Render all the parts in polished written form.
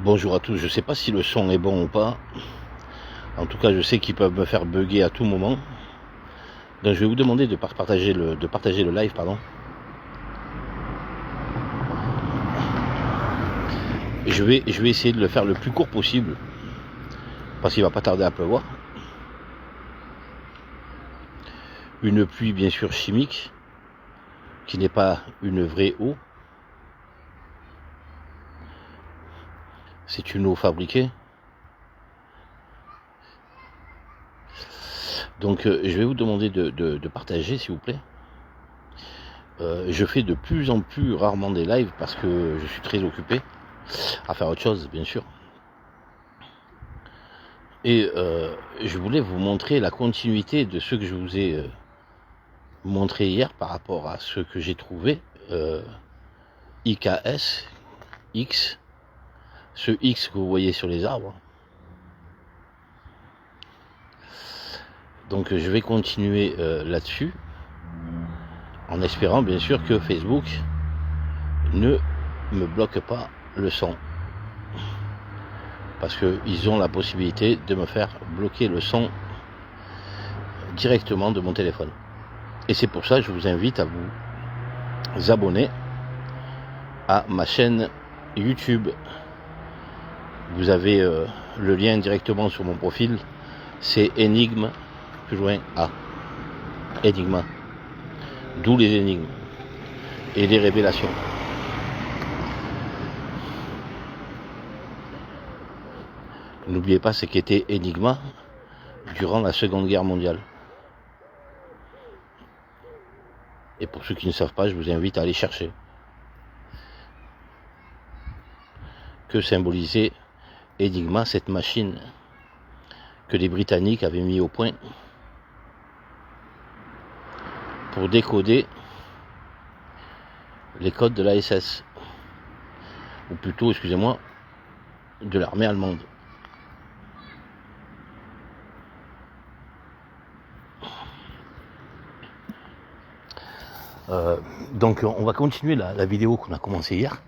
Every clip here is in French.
Bonjour à tous, je sais pas si le son est bon ou pas. En tout cas, je sais qu'ils peuvent me faire bugger à tout moment. Donc je vais vous demander de partager le live, pardon. Je vais essayer de le faire le plus court possible. Parce qu'il va pas tarder à pleuvoir. Une pluie bien sûr chimique, qui n'est pas une vraie eau. C'est une eau fabriquée. Donc je vais vous demander de partager s'il vous plaît. Je fais de plus en plus rarement des lives parce que je suis très occupé à faire autre chose bien sûr. Et je voulais vous montrer la continuité de ce que je vous ai montré hier par rapport à ce que j'ai trouvé IKS, X, ce X que vous voyez sur les arbres. Donc je vais continuer là-dessus, en espérant bien sûr que Facebook ne me bloque pas le son. Parce qu'ils ont la possibilité de me faire bloquer le son directement de mon téléphone. Et c'est pour ça que je vous invite à vous abonner à ma chaîne YouTube. Vous avez le lien directement sur mon profil. C'est Énigme, plus loin A. Énigma. D'où les énigmes et les révélations. N'oubliez pas ce qu'était Enigma durant la Seconde Guerre mondiale. Et pour ceux qui ne savent pas, je vous invite à aller chercher. Que symbolisait Enigma, cette machine que les Britanniques avaient mis au point pour décoder les codes de la SS, ou plutôt, excusez-moi, de l'armée allemande. Donc on va continuer la vidéo qu'on a commencé hier,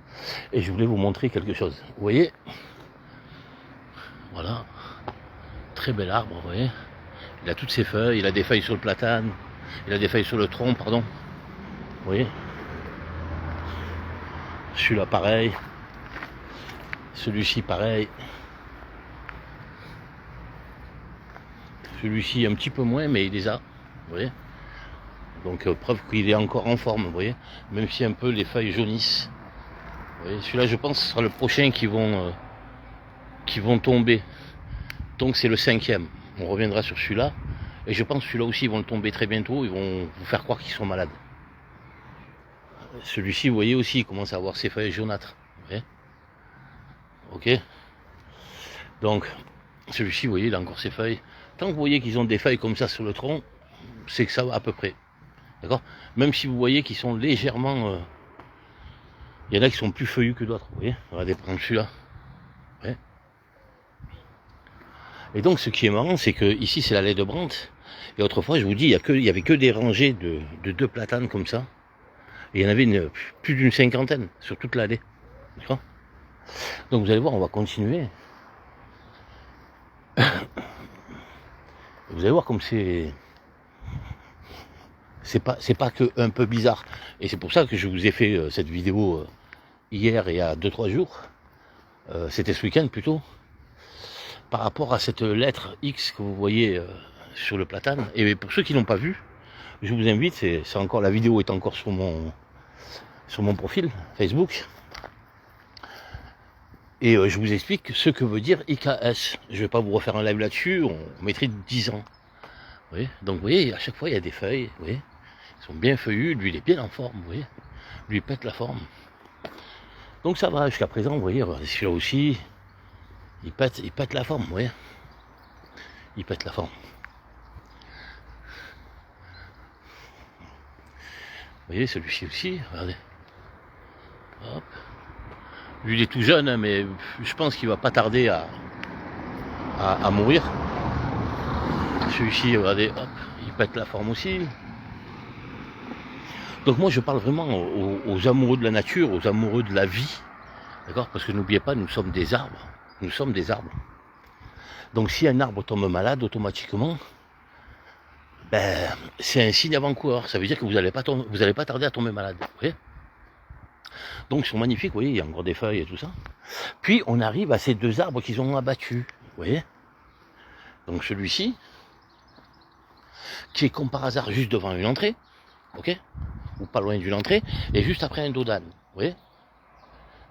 et je voulais vous montrer quelque chose. Vous voyez, voilà, très bel arbre, vous voyez, il a toutes ses feuilles, il a des feuilles sur le platane, il a des feuilles sur le tronc, pardon, vous voyez, celui-là pareil, celui-ci pareil, celui-ci un petit peu moins, mais il les a, vous voyez. Donc preuve qu'il est encore en forme, vous voyez, même si un peu les feuilles jaunissent. Vous voyez, celui-là, je pense, ce sera le prochain qui vont tomber. Donc c'est le 5e. On reviendra sur celui-là. Et je pense que celui-là aussi, ils vont le tomber très bientôt. Ils vont vous faire croire qu'ils sont malades. Celui-ci, vous voyez aussi, il commence à avoir ses feuilles jaunâtres. Vous voyez, ok. Donc, celui-ci, vous voyez, il a encore ses feuilles. Tant que vous voyez qu'ils ont des feuilles comme ça sur le tronc, c'est que ça va à peu près. D'accord. Même si vous voyez qu'ils sont légèrement... il y en a qui sont plus feuillus que d'autres. Vous voyez, regardez, par exemple celui-là. Ouais. Et donc ce qui est marrant, c'est que ici c'est l'allée de Brandt. Et autrefois, je vous dis, il y avait que des rangées de 2 platanes comme ça. Et il y en avait plus d'une 50aine sur toute l'allée. D'accord. Donc vous allez voir, on va continuer. Vous allez voir comme c'est pas que un peu bizarre. Et c'est pour ça que je vous ai fait cette vidéo hier et il y a 2-3 jours. C'était ce week-end plutôt. Par rapport à cette lettre X que vous voyez sur le platane. Et pour ceux qui n'ont pas vu, je vous invite, c'est encore, la vidéo est encore sur mon profil Facebook. Et je vous explique ce que veut dire IKS. Je ne vais pas vous refaire un live là-dessus, on mettrait 10 ans. Vous voyez. Donc vous voyez, à chaque fois il y a des feuilles, vous voyez. Ils sont bien feuillus, lui il est bien en forme, vous voyez. Lui il pète la forme. Donc ça va, jusqu'à présent, vous voyez, celui-là aussi, il pète la forme, vous voyez. Il pète la forme. Vous voyez, celui-ci aussi, regardez. Hop. Lui il est tout jeune, hein, mais je pense qu'il va pas tarder à mourir. Celui-ci, regardez, hop, il pète la forme aussi. Donc moi je parle vraiment aux amoureux de la nature, aux amoureux de la vie, D'accord? Parce que n'oubliez pas, nous sommes des arbres. Nous sommes des arbres. Donc si un arbre tombe malade, automatiquement, ben, c'est un signe avant-coureur. Ça veut dire que vous n'allez pas tarder à tomber malade. Vous voyez? Donc ils sont magnifiques, vous voyez, il y a encore des feuilles et tout ça. Puis on arrive à ces deux arbres qu'ils ont abattus. Vous voyez? Donc celui-ci, qui est comme par hasard juste devant une entrée, ok? Ou pas loin d'une entrée, et juste après un dos d'âne. Vous voyez?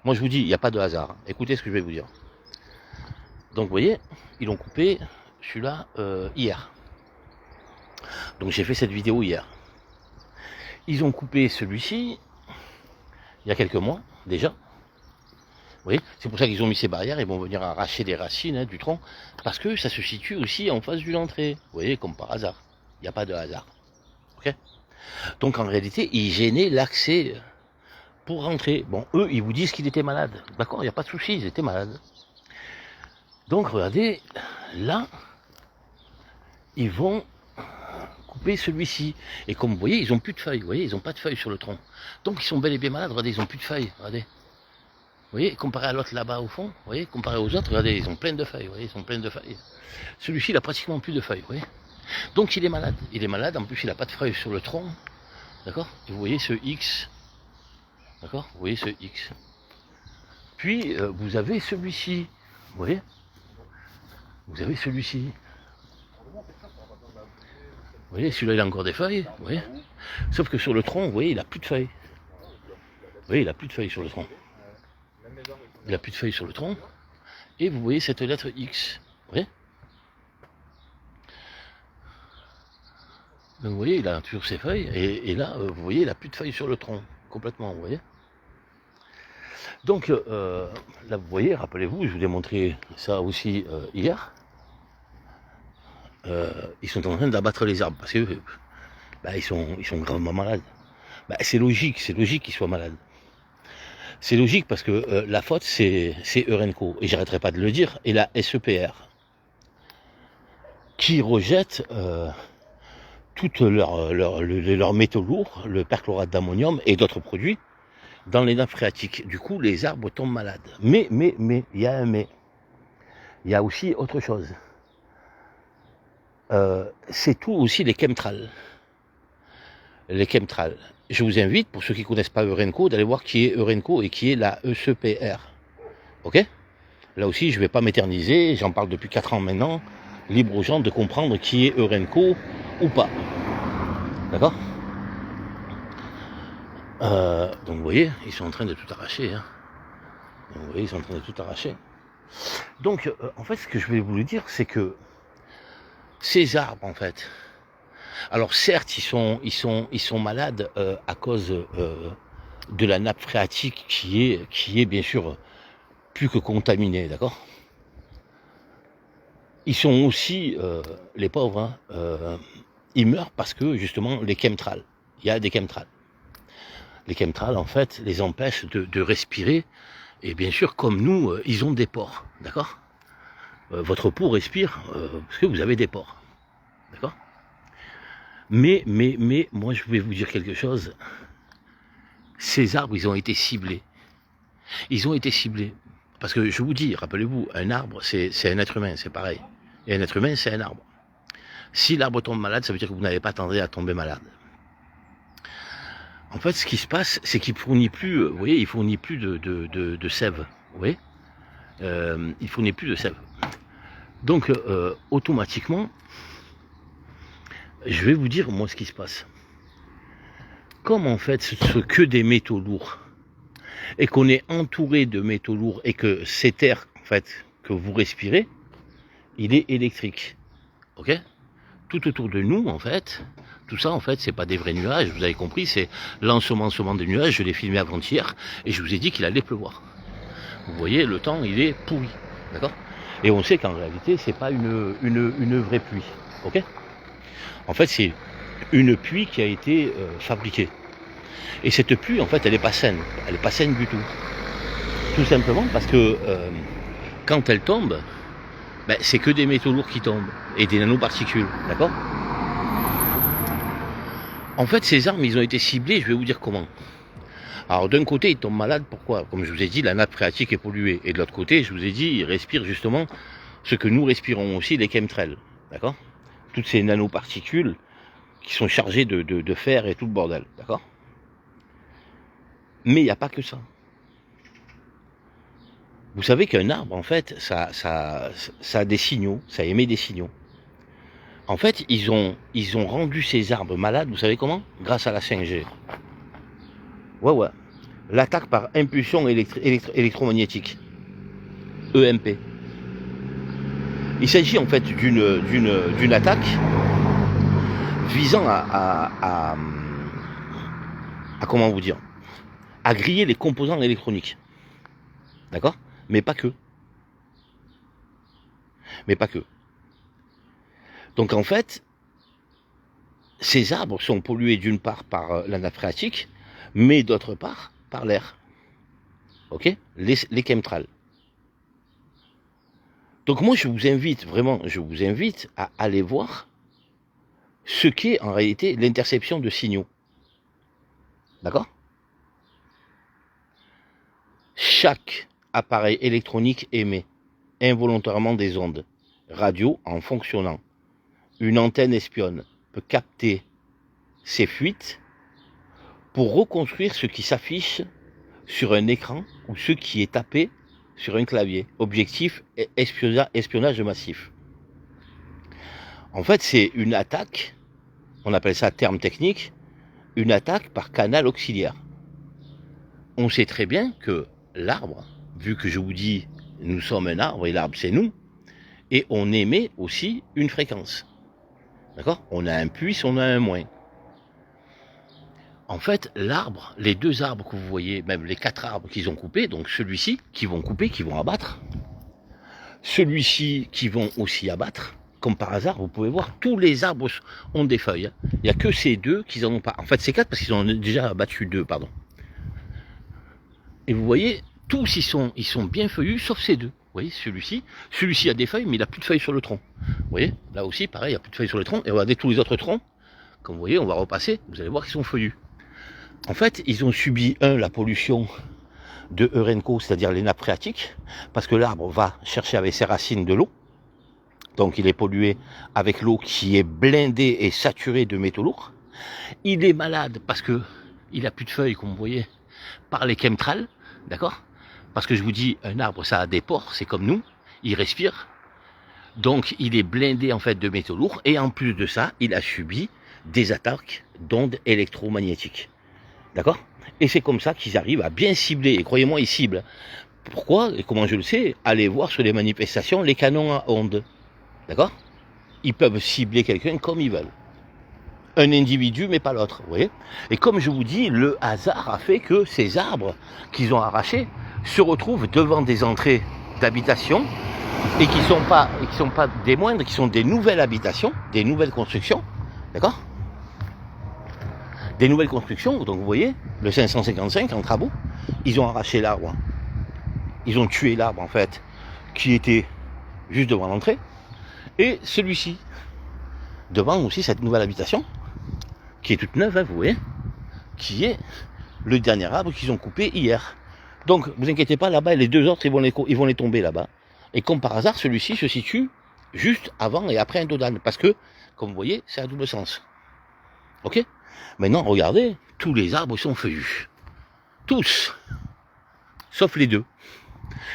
Moi je vous dis, il n'y a pas de hasard. Écoutez ce que je vais vous dire. Donc vous voyez, ils l'ont coupé celui-là hier. Donc j'ai fait cette vidéo hier. Ils ont coupé celui-ci il y a quelques mois déjà. Vous voyez, c'est pour ça qu'ils ont mis ces barrières, ils vont venir arracher des racines du tronc, parce que ça se situe aussi en face d'une entrée. Vous voyez, comme par hasard. Il n'y a pas de hasard. Ok? Donc en réalité, ils gênaient l'accès pour rentrer. Bon, eux, ils vous disent qu'il était malade. D'accord, il n'y a pas de souci, ils étaient malades. Donc regardez, là, ils vont couper celui-ci. Et comme vous voyez, ils n'ont plus de feuilles. Vous voyez, ils n'ont pas de feuilles sur le tronc. Donc ils sont bel et bien malades. Regardez, ils n'ont plus de feuilles. Regardez. Vous voyez, comparé à l'autre là-bas au fond, vous voyez, comparé aux autres, regardez, ils ont plein de feuilles. Vous voyez, ils ont plein de feuilles. Celui-ci, il a pratiquement plus de feuilles. Vous voyez. Donc il est malade. Il est malade. En plus, il n'a pas de feuilles sur le tronc. D'accord. Et vous voyez ce X. D'accord. Vous voyez ce X. Puis vous avez celui-ci. Vous voyez. Vous avez celui-ci. Vous voyez, celui-là, il a encore des feuilles. Vous voyez. Sauf que sur le tronc, vous voyez, il n'a plus de feuilles. Vous voyez, il n'a plus de feuilles sur le tronc. Il n'a plus de feuilles sur le tronc. Et vous voyez cette lettre X. Vous voyez. Donc vous voyez, il a toujours ses feuilles. Et là, vous voyez, il n'a plus de feuilles sur le tronc. Complètement, vous voyez. Donc là, vous voyez, rappelez-vous, je vous ai montré ça aussi hier. Ils sont en train d'abattre les arbres parce que ils sont gravement malades. C'est logique qu'ils soient malades. C'est logique parce que la faute c'est Eurenco, et j'arrêterai pas de le dire, et la SEPR, qui rejette toutes leurs métaux lourds, le perchlorate d'ammonium et d'autres produits, dans les nappes phréatiques. Du coup, les arbres tombent malades. Mais, il y a un mais. Il y a aussi autre chose. C'est tout aussi les chemtrails. Les chemtrails. Je vous invite, pour ceux qui ne connaissent pas Eurenco, d'aller voir qui est Eurenco et qui est la SEPR. Ok? Là aussi, je ne vais pas m'éterniser, j'en parle depuis 4 ans maintenant. Libre aux gens de comprendre qui est Eurenco ou pas. D'accord? Donc vous voyez, ils sont en train de tout arracher. Hein. Donc, vous voyez, ils sont en train de tout arracher. Donc, en fait, ce que je vais vous dire, c'est que ces arbres, en fait, alors certes, ils sont malades à cause de la nappe phréatique qui est bien sûr plus que contaminée, d'accord? Ils sont aussi, les pauvres, ils meurent parce que justement les chemtrails, il y a des chemtrails. Les chemtrails, en fait, les empêchent de respirer. Et bien sûr, comme nous, ils ont des pores, d'accord? Votre peau respire parce que vous avez des pores, d'accord? Mais, moi, je vais vous dire quelque chose. Ces arbres, ils ont été ciblés. Ils ont été ciblés. Parce que je vous dis, rappelez-vous, un arbre, c'est un être humain, c'est pareil. Et un être humain, c'est un arbre. Si l'arbre tombe malade, ça veut dire que vous n'avez pas tendance à tomber malade. En fait, ce qui se passe, c'est qu'il fournit plus, vous voyez, il fournit plus de sève, vous voyez, il fournit plus de sève. Donc, automatiquement, je vais vous dire, moi, ce qui se passe. Comme, en fait, ce ne sont que des métaux lourds, et qu'on est entouré de métaux lourds, et que cet air, en fait, que vous respirez, il est électrique, ok? Tout autour de nous, en fait, tout ça, en fait, c'est pas des vrais nuages, vous avez compris, c'est l'ensemencement des nuages. Je l'ai filmé avant-hier, et je vous ai dit qu'il allait pleuvoir. Vous voyez, le temps, il est pourri, d'accord? Et on sait qu'en réalité, c'est pas une vraie pluie, ok? En fait, c'est une pluie qui a été fabriquée. Et cette pluie, en fait, elle n'est pas saine. Elle n'est pas saine du tout. Tout simplement parce que quand elle tombe, c'est que des métaux lourds qui tombent et des nanoparticules, d'accord? En fait, ces arbres, ils ont été ciblés, je vais vous dire comment. Alors d'un côté, ils tombent malades, pourquoi? Comme je vous ai dit, la nappe phréatique est polluée. Et de l'autre côté, je vous ai dit, ils respirent justement ce que nous respirons aussi, les chemtrails. D'accord? Toutes ces nanoparticules qui sont chargées de fer et tout le bordel. D'accord? Mais il n'y a pas que ça. Vous savez qu'un arbre, en fait, ça a des signaux, ça émet des signaux. En fait, ils ont rendu ces arbres malades, vous savez comment? Grâce à la 5G. Ouais. L'attaque par impulsion électromagnétique. EMP. Il s'agit en fait d'une attaque visant à comment vous dire, à griller les composants électroniques. D'accord? Mais pas que. Donc en fait, ces arbres sont pollués d'une part par la nappe phréatique, mais d'autre part par l'air. Ok? Les chemtrails. Donc moi je vous invite à aller voir ce qu'est en réalité l'interception de signaux. D'accord? Chaque appareil électronique émet involontairement des ondes radio en fonctionnant. Une antenne espionne peut capter ces fuites pour reconstruire ce qui s'affiche sur un écran ou ce qui est tapé sur un clavier. Objectif, espionnage massif. En fait, c'est une attaque, on appelle ça terme technique, une attaque par canal auxiliaire. On sait très bien que l'arbre, vu que je vous dis, nous sommes un arbre et l'arbre c'est nous, et on émet aussi une fréquence. D'accord? On a un plus, on a un moins. En fait, l'arbre, les deux arbres que vous voyez, même les 4 arbres qu'ils ont coupés, donc celui-ci, qui vont couper, qui vont abattre, celui-ci, qui vont aussi abattre, comme par hasard, vous pouvez voir, tous les arbres ont des feuilles. Il n'y a que ces deux qui n'en ont pas. En fait, c'est 4 parce qu'ils en ont déjà abattu 2, pardon. Et vous voyez, tous ils sont bien feuillus, sauf ces deux. Vous voyez, celui-ci a des feuilles, mais il n'a plus de feuilles sur le tronc. Vous voyez, là aussi, pareil, il n'y a plus de feuilles sur le tronc. Et regardez tous les autres troncs, comme vous voyez, on va repasser, vous allez voir qu'ils sont feuillus. En fait, ils ont subi, la pollution de Eurenco, c'est-à-dire les nappes phréatiques, parce que l'arbre va chercher avec ses racines de l'eau. Donc il est pollué avec l'eau qui est blindée et saturée de métaux lourds. Il est malade parce que il n'a plus de feuilles, comme vous voyez, par les chemtrails, d'accord? Parce que je vous dis, un arbre, ça a des pores, c'est comme nous, il respire. Donc il est blindé en fait de métaux lourds, et en plus de ça, il a subi des attaques d'ondes électromagnétiques. D'accord? Et c'est comme ça qu'ils arrivent à bien cibler. Et croyez-moi, ils ciblent. Pourquoi et comment je le sais? Allez voir sur les manifestations les canons à ondes. D'accord? Ils peuvent cibler quelqu'un comme ils veulent. Un individu, mais pas l'autre. Vous voyez? Et comme je vous dis, le hasard a fait que ces arbres qu'ils ont arrachés se retrouvent devant des entrées d'habitation et qui sont pas des moindres, qui sont des nouvelles habitations, des nouvelles constructions. D'accord? Des nouvelles constructions, donc vous voyez, le 555 en travaux, ils ont arraché l'arbre. Ils ont tué l'arbre en fait, qui était juste devant l'entrée. Et celui-ci, devant aussi cette nouvelle habitation, qui est toute neuve, hein, vous voyez, qui est le dernier arbre qu'ils ont coupé hier. Donc, vous inquiétez pas, là-bas, les deux autres, ils vont les tomber là-bas. Et comme par hasard, celui-ci se situe juste avant et après un dodane. Parce que, comme vous voyez, c'est à double sens. Ok? Maintenant, regardez, tous les arbres sont feuillus. Tous. Sauf les deux.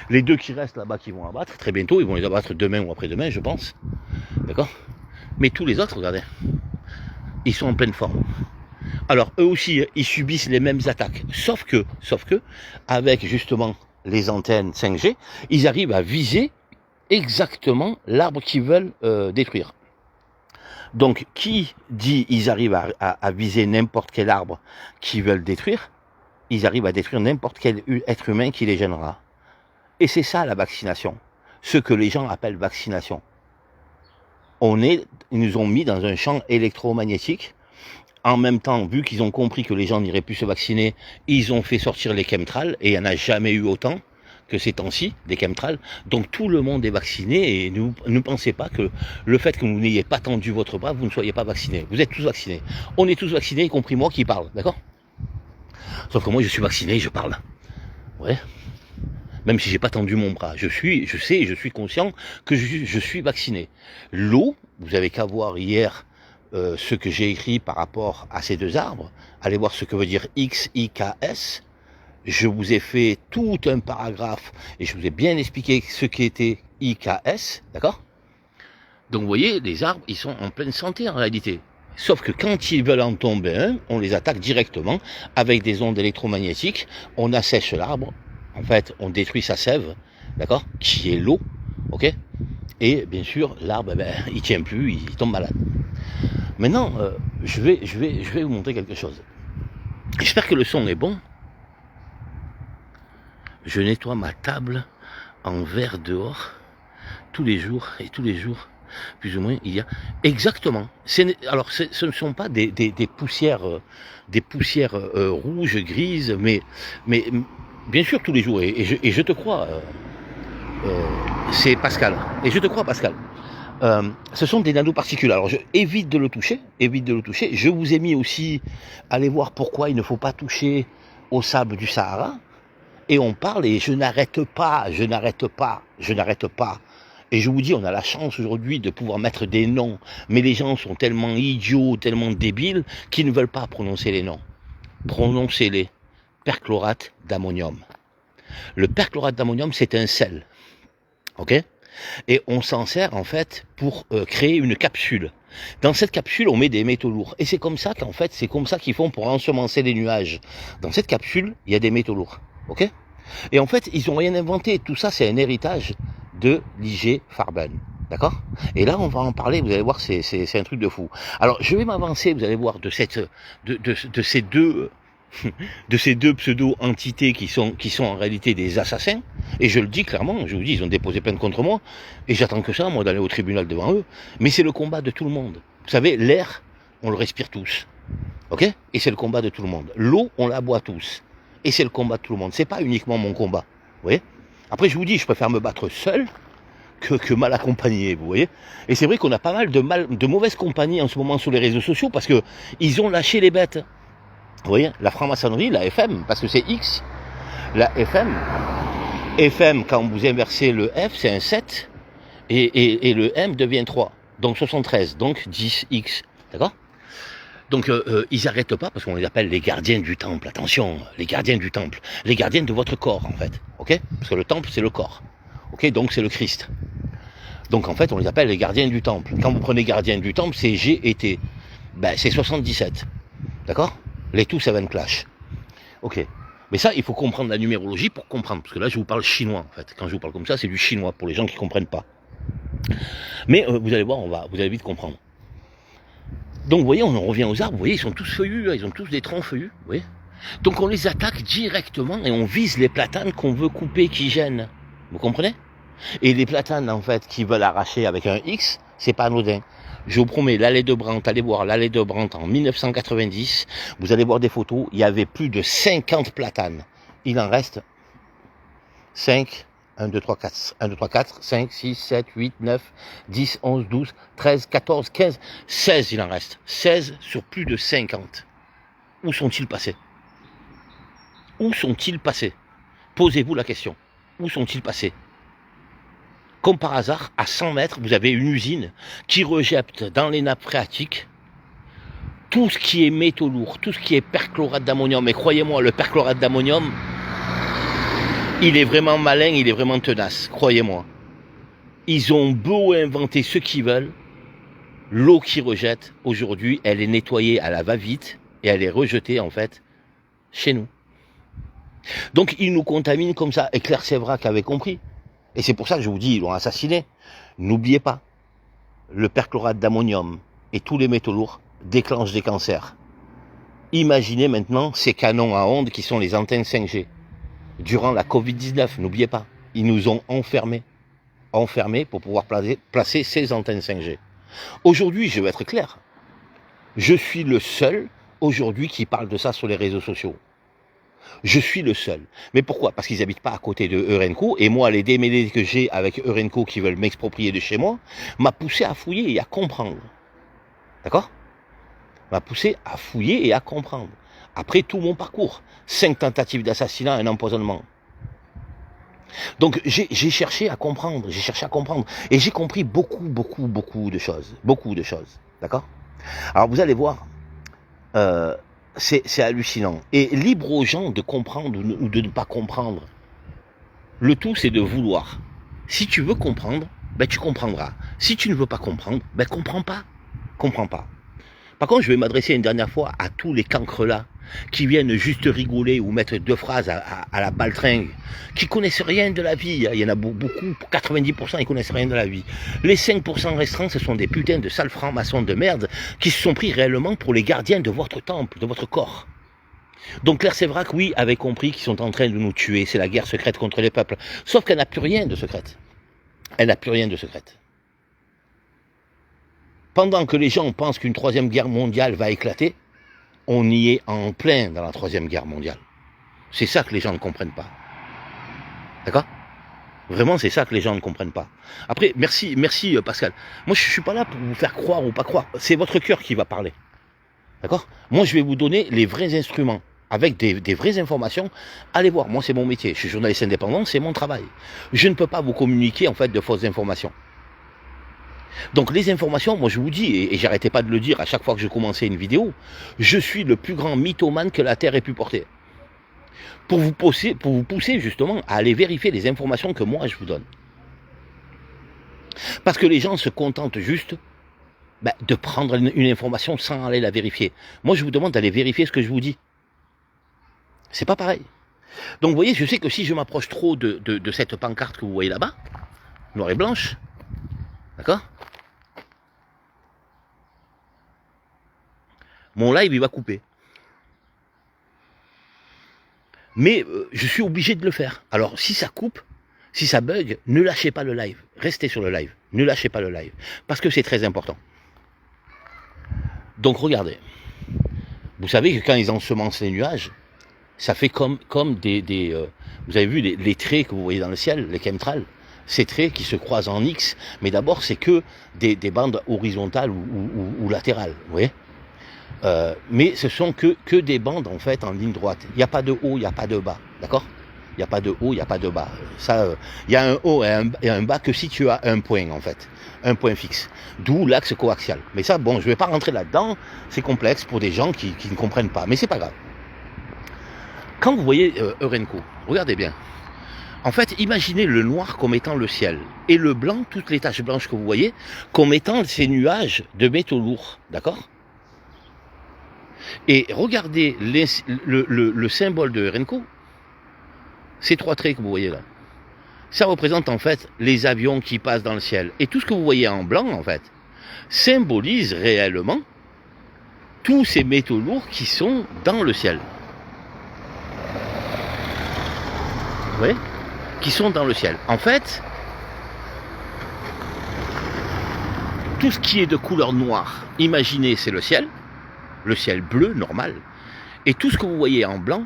Les deux qui restent là-bas, qui vont abattre, très bientôt, ils vont les abattre demain ou après-demain, je pense. D'accord? Mais tous les autres, regardez, ils sont en pleine forme. Alors, eux aussi, ils subissent les mêmes attaques. Sauf que, avec justement les antennes 5G, ils arrivent à viser exactement l'arbre qu'ils veulent détruire. Donc, qui dit ils arrivent à viser n'importe quel arbre qu'ils veulent détruire, ils arrivent à détruire n'importe quel être humain qui les gênera. Et c'est ça la vaccination, ce que les gens appellent vaccination. Ils nous ont mis dans un champ électromagnétique. En même temps, vu qu'ils ont compris que les gens n'iraient plus se vacciner, ils ont fait sortir les chemtrails, et il n'y en a jamais eu autant que ces temps-ci, des chemtrails. Donc tout le monde est vacciné, et ne pensez pas que le fait que vous n'ayez pas tendu votre bras, vous ne soyez pas vacciné. Vous êtes tous vaccinés. On est tous vaccinés, y compris moi qui parle, d'accord? Sauf que moi, je suis vacciné, je parle. Ouais. Même si j'ai pas tendu mon bras. Je suis conscient que je suis vacciné. L'eau, vous avez qu'à voir hier ce que j'ai écrit par rapport à ces deux arbres. Allez voir ce que veut dire XIKS. Je vous ai fait tout un paragraphe et je vous ai bien expliqué ce qu'était IKS, d'accord? Donc vous voyez, les arbres, ils sont en pleine santé en réalité. Sauf que quand ils veulent en tomber un, on les attaque directement avec des ondes électromagnétiques, on assèche l'arbre, en fait, on détruit sa sève, d'accord, qui est l'eau, ok? Et bien sûr, l'arbre, il tient plus, il tombe malade. Maintenant, je vais vous montrer quelque chose. J'espère que le son est bon. Je nettoie ma table en verre dehors tous les jours, et tous les jours, plus ou moins, il y a exactement. Alors, ce ne sont pas des poussières, rouges, grises, mais bien sûr tous les jours. Et je te crois, c'est Pascal. Et je te crois, Pascal. Ce sont des nanoparticules. Alors, évite de le toucher. Je vous ai mis aussi, allez voir pourquoi il ne faut pas toucher au sable du Sahara. Et on parle, et je n'arrête pas. Et je vous dis, on a la chance aujourd'hui de pouvoir mettre des noms, mais les gens sont tellement idiots, tellement débiles, qu'ils ne veulent pas prononcer les noms. Prononcez-les. Perchlorate d'ammonium. Le perchlorate d'ammonium, c'est un sel. Ok ? Et on s'en sert en fait pour créer une capsule. Dans cette capsule, on met des métaux lourds. Et c'est comme ça qu'en fait, c'est comme ça qu'ils font pour ensemencer les nuages. Dans cette capsule, il y a des métaux lourds. Ok ? Et en fait, ils n'ont rien inventé. Tout ça, c'est un héritage de l'IG Farben. D'accord? Et là, on va en parler, vous allez voir, c'est un truc de fou. Alors, je vais m'avancer, vous allez voir, de ces deux pseudo-entités qui sont en réalité des assassins. Et je le dis clairement, je vous dis, ils ont déposé plainte contre moi. Et j'attends que ça, moi, d'aller au tribunal devant eux. Mais c'est le combat de tout le monde. Vous savez, l'air, on le respire tous. Ok? Et c'est le combat de tout le monde. L'eau, on la boit tous. Et c'est le combat de tout le monde. C'est pas uniquement mon combat. Vous voyez? Après, je vous dis, je préfère me battre seul que mal accompagné, vous voyez. Et c'est vrai qu'on a pas mal de mauvaises compagnies en ce moment sur les réseaux sociaux parce que ils ont lâché les bêtes. Vous voyez, la franc-maçonnerie, la FM, parce que c'est X, la FM, quand vous inversez le F, c'est un 7, et le M devient 3, donc 73, donc 10X, d'accord? Donc ils n'arrêtent pas, parce qu'on les appelle les gardiens du temple, attention, les gardiens du temple, les gardiens de votre corps en fait, ok? Parce que le temple c'est le corps, ok? Donc c'est le Christ. Donc en fait on les appelle les gardiens du temple. Quand vous prenez gardien du temple, c'est G et T, ben c'est 77, d'accord? Les two seven clash, ok? Mais ça il faut comprendre la numérologie pour comprendre, parce que là je vous parle chinois en fait, quand je vous parle comme ça c'est du chinois pour les gens qui ne comprennent pas. Mais vous allez voir, vous allez vite comprendre. Donc vous voyez, on en revient aux arbres, vous voyez, ils sont tous feuillus, là, ils ont tous des troncs feuillus, vous voyez. Donc on les attaque directement et on vise les platanes qu'on veut couper, qui gênent. Vous comprenez? Et les platanes, en fait, qui veulent arracher avec un X, c'est pas anodin. Je vous promets, l'allée de Brandt, allez voir l'allée de Brandt en 1990, vous allez voir des photos, il y avait plus de 50 platanes. Il en reste 5, 1, 2, 3, 4, 1, 2, 3, 4, 5, 6, 7, 8, 9, 10, 11, 12, 13, 14, 15, 16 il en reste. 16 sur plus de 50. Où sont-ils passés? Où sont-ils passés? Posez-vous la question. Où sont-ils passés? Comme par hasard, à 100 mètres, vous avez une usine qui rejette dans les nappes phréatiques tout ce qui est métaux lourds, tout ce qui est perchlorate d'ammonium. Et croyez-moi, le perchlorate d'ammonium, il est vraiment malin, il est vraiment tenace, croyez-moi. Ils ont beau inventer ce qu'ils veulent, l'eau qu'ils rejettent, aujourd'hui, elle est nettoyée à la va-vite et elle est rejetée, en fait, chez nous. Donc, ils nous contaminent comme ça. Et Claire Sévrac avait compris. Et c'est pour ça que je vous dis, ils l'ont assassiné. N'oubliez pas, le perchlorate d'ammonium et tous les métaux lourds déclenchent des cancers. Imaginez maintenant ces canons à ondes qui sont les antennes 5G. Durant la Covid-19, n'oubliez pas, ils nous ont enfermés pour pouvoir placer ces antennes 5G. Aujourd'hui, je vais être clair, je suis le seul aujourd'hui qui parle de ça sur les réseaux sociaux. Je suis le seul. Mais pourquoi? Parce qu'ils n'habitent pas à côté de Eurenco, et moi, les démêlés que j'ai avec Eurenco qui veulent m'exproprier de chez moi, m'a poussé à fouiller et à comprendre. D'accord? M'a poussé à fouiller et à comprendre. après tout mon parcours. 5 tentatives d'assassinat, un empoisonnement. Donc j'ai cherché à comprendre, et j'ai compris beaucoup de choses, d'accord? Alors vous allez voir, c'est hallucinant, et libre aux gens de comprendre ou de ne pas comprendre. Le tout c'est de vouloir. Si tu veux comprendre, ben tu comprendras. Si tu ne veux pas comprendre, ben comprends pas. Par contre, je vais m'adresser une dernière fois à tous les cancres là, qui viennent juste rigoler ou mettre 2 phrases à la baltringue, qui connaissent rien de la vie. Il y en a beaucoup, 90% ils connaissent rien de la vie. Les 5% restants, ce sont des putains de sales francs-maçons de merde qui se sont pris réellement pour les gardiens de votre temple, de votre corps. Donc Claire Sévrac, oui, avait compris qu'ils sont en train de nous tuer. C'est la guerre secrète contre les peuples. Sauf qu'elle n'a plus rien de secrète. Pendant que les gens pensent qu'une 3e guerre mondiale va éclater, on y est en plein dans la 3e guerre mondiale. C'est ça que les gens ne comprennent pas. D'accord? Vraiment, c'est ça que les gens ne comprennent pas. Après, merci Pascal. Moi, je ne suis pas là pour vous faire croire ou pas croire. C'est votre cœur qui va parler. D'accord? Moi, je vais vous donner les vrais instruments, avec des vraies informations. Allez voir, moi, c'est mon métier. Je suis journaliste indépendant, c'est mon travail. Je ne peux pas vous communiquer, en fait, de fausses informations. Donc les informations, moi je vous dis, et j'arrêtais pas de le dire à chaque fois que je commençais une vidéo, je suis le plus grand mythomane que la Terre ait pu porter. Pour vous pousser justement à aller vérifier les informations que moi je vous donne. Parce que les gens se contentent juste de prendre une information sans aller la vérifier. Moi je vous demande d'aller vérifier ce que je vous dis. C'est pas pareil. Donc vous voyez, je sais que si je m'approche trop de cette pancarte que vous voyez là-bas, noire et blanche, d'accord ? Mon live, il va couper. Mais je suis obligé de le faire. Alors, si ça coupe, si ça bug, ne lâchez pas le live. Restez sur le live. Ne lâchez pas le live. Parce que c'est très important. Donc, regardez. Vous savez que quand ils ensemencent les nuages, ça fait comme des vous avez vu les traits que vous voyez dans le ciel, les chemtrails, ces traits qui se croisent en X, mais d'abord, c'est que des bandes horizontales ou latérales, vous voyez. Mais ce sont que des bandes en fait en ligne droite. Il n'y a pas de haut, il n'y a pas de bas, d'accord? Il n'y a pas de haut, il n'y a pas de bas. Ça, il y a un haut et un bas que si tu as un point en fait, un point fixe. D'où l'axe coaxial. Mais ça, bon, je ne vais pas rentrer là-dedans. C'est complexe pour des gens qui ne comprennent pas. Mais c'est pas grave. Quand vous voyez Eurenco, regardez bien. En fait, imaginez le noir comme étant le ciel et le blanc, toutes les taches blanches que vous voyez, comme étant ces nuages de métaux lourds, d'accord? Et regardez le symbole de Eurenco, ces 3 traits que vous voyez là, ça représente en fait les avions qui passent dans le ciel. Et tout ce que vous voyez en blanc en fait, symbolise réellement tous ces métaux lourds qui sont dans le ciel. Vous voyez ? Qui sont dans le ciel. En fait, tout ce qui est de couleur noire, imaginez, c'est le ciel bleu normal, et tout ce que vous voyez en blanc,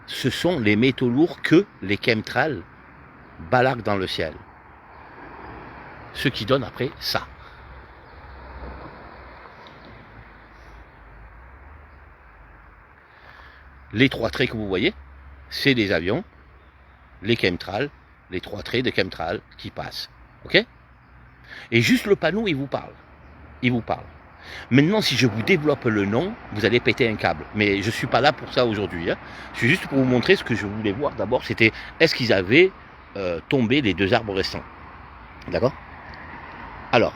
ce sont les métaux lourds que les chemtrails balarquent dans le ciel. Ce qui donne après ça. Les 3 traits que vous voyez, c'est des avions, les chemtrails, les 3 traits de chemtrails qui passent. Ok ? Et juste le panneau, il vous parle. Maintenant, si je vous développe le nom, vous allez péter un câble. Mais je ne suis pas là pour ça aujourd'hui. Hein. Je suis juste pour vous montrer ce que je voulais voir d'abord. C'était, est-ce qu'ils avaient tombé les 2 arbres restants? D'accord? Alors,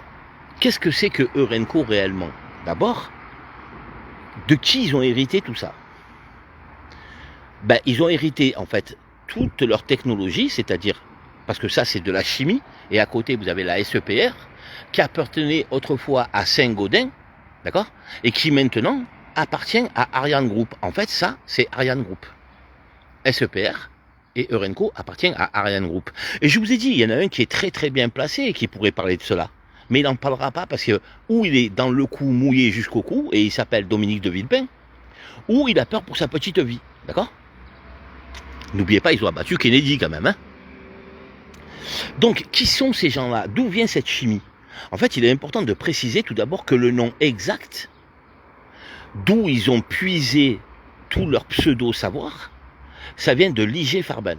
qu'est-ce que c'est que Eurenco réellement? D'abord, de qui ils ont hérité tout ça? Ils ont hérité, en fait, toute leur technologie, c'est-à-dire, parce que ça, c'est de la chimie, et à côté, vous avez la SEPR, qui appartenait autrefois à Saint-Gaudens, d'accord? Et qui maintenant appartient à Ariane Group. En fait, ça, c'est Ariane Group. SEPR et Eurenco appartiennent à Ariane Group. Et je vous ai dit, il y en a un qui est très très bien placé et qui pourrait parler de cela. Mais il n'en parlera pas parce que, ou il est dans le cou mouillé jusqu'au cou, et il s'appelle Dominique de Villepin, ou il a peur pour sa petite vie, d'accord? N'oubliez pas, ils ont abattu Kennedy quand même, hein? Donc, qui sont ces gens-là? D'où vient cette chimie? En fait, il est important de préciser tout d'abord que le nom exact, d'où ils ont puisé tout leur pseudo-savoir, ça vient de l'I.G. Farben.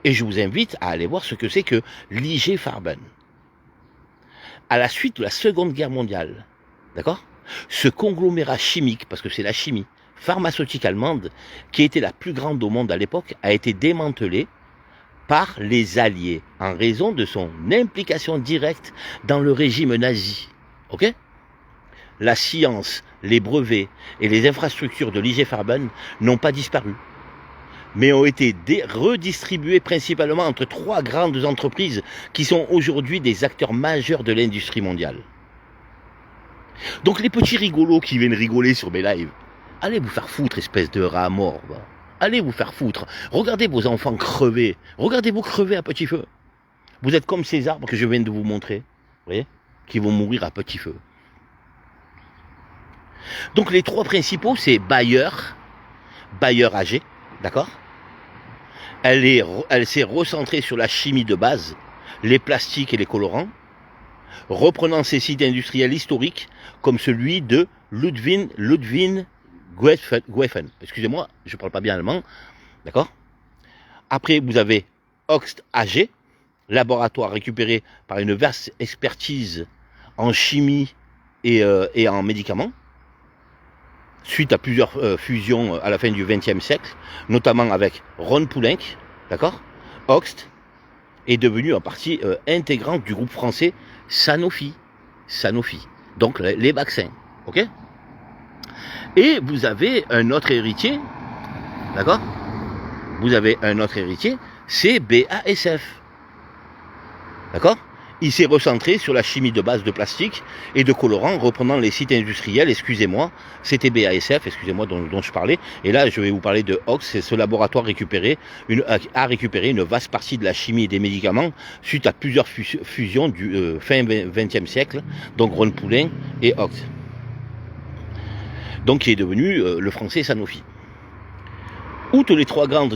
Et je vous invite à aller voir ce que c'est que l'I.G. Farben. À la suite de la Seconde Guerre mondiale, d'accord, ce conglomérat chimique, parce que c'est la chimie pharmaceutique allemande, qui était la plus grande au monde à l'époque, a été démantelé par les Alliés, en raison de son implication directe dans le régime nazi. Ok ? La science, les brevets et les infrastructures de l'I.G. Farben n'ont pas disparu, mais ont été redistribués principalement entre 3 grandes entreprises qui sont aujourd'hui des acteurs majeurs de l'industrie mondiale. Donc les petits rigolos qui viennent rigoler sur mes lives, allez vous faire foutre, espèce de rat mort. Va. Allez vous faire foutre. Regardez vos enfants crever. Regardez-vous crever à petit feu. Vous êtes comme ces arbres que je viens de vous montrer, vous voyez, qui vont mourir à petit feu. Donc les 3 principaux, c'est Bayer AG, d'accord ? Elle s'est recentrée sur la chimie de base, les plastiques et les colorants, reprenant ses sites industriels historiques comme celui de Ludwig Gueffen. Excusez-moi, je ne parle pas bien allemand, d'accord ? Après, vous avez Oxt AG, laboratoire récupéré par une vaste expertise en chimie et en médicaments, suite à plusieurs fusions à la fin du XXe siècle, notamment avec Ron Poulenc, d'accord ? Oxt est devenu en partie intégrante du groupe français Sanofi, donc les vaccins, ok ? Et vous avez un autre héritier, d'accord ? Vous avez un autre héritier, c'est BASF, d'accord ? Il s'est recentré sur la chimie de base de plastique et de colorants, reprenant les sites industriels, excusez-moi, c'était BASF, excusez-moi, dont je parlais, et là je vais vous parler de Oxt, c'est ce laboratoire a récupéré une vaste partie de la chimie et des médicaments suite à plusieurs fusions du fin XXe siècle, donc Ron Poulenc et Oxt, donc qui est devenu le français Sanofi. Outre les trois grands,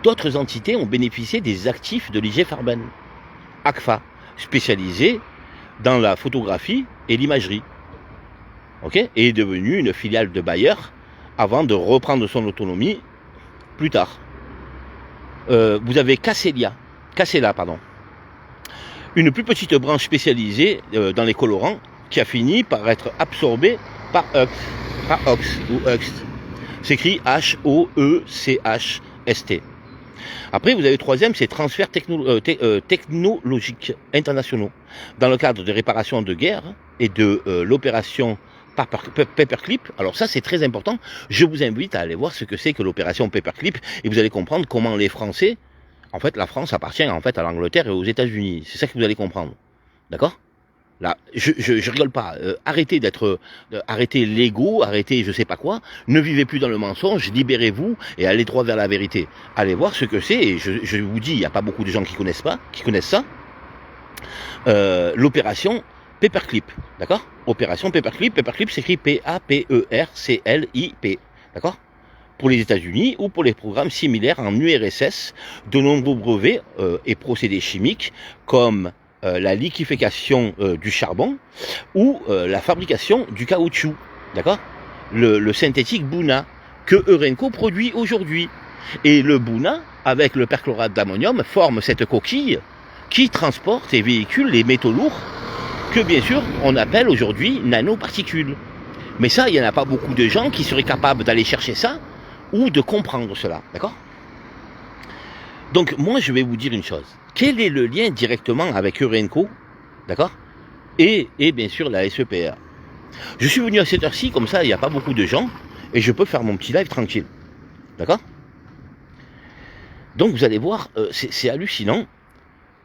d'autres entités ont bénéficié des actifs de l'I.G. Farben. Agfa, spécialisée dans la photographie et l'imagerie, et est devenue une filiale de Bayer avant de reprendre son autonomie plus tard. Vous avez Casella, une plus petite branche spécialisée dans les colorants qui a fini par être absorbée par Oxt. S'écrit H-O-E-C-H-S-T. Après, vous avez le troisième, c'est transferts technologiques internationaux. Dans le cadre de réparation de guerre et de l'opération Paperclip. Alors ça, c'est très important. Je vous invite à aller voir ce que c'est que l'opération Paperclip et vous allez comprendre comment les Français, en fait, la France appartient en fait à l'Angleterre et aux États-Unis. C'est ça que vous allez comprendre. D'accord ? Là, je rigole pas. Arrêtez l'ego, arrêtez je sais pas quoi. Ne vivez plus dans le mensonge, libérez-vous et allez droit vers la vérité. Allez voir ce que c'est. Et je vous dis, il n'y a pas beaucoup de gens qui connaissent ça. L'opération Paperclip, d'accord ? Opération Paperclip. Paperclip s'écrit P-A-P-E-R-C-L-I-P, d'accord ? Pour les États-Unis ou pour les programmes similaires en URSS, de nombreux brevets et procédés chimiques comme la liquéfaction du charbon ou la fabrication du caoutchouc, d'accord ? Le synthétique Buna que Eurenco produit aujourd'hui. Et le Buna, avec le perchlorate d'ammonium, forme cette coquille qui transporte et véhicule les métaux lourds que bien sûr on appelle aujourd'hui nanoparticules. Mais ça, il n'y en a pas beaucoup de gens qui seraient capables d'aller chercher ça ou de comprendre cela, d'accord ? Donc moi je vais vous dire une chose. Quel est le lien directement avec Eurenco, d'accord, et bien sûr la SEPR. Je suis venu à cette heure-ci, comme ça il n'y a pas beaucoup de gens, et je peux faire mon petit live tranquille, d'accord ? Donc vous allez voir, c'est hallucinant,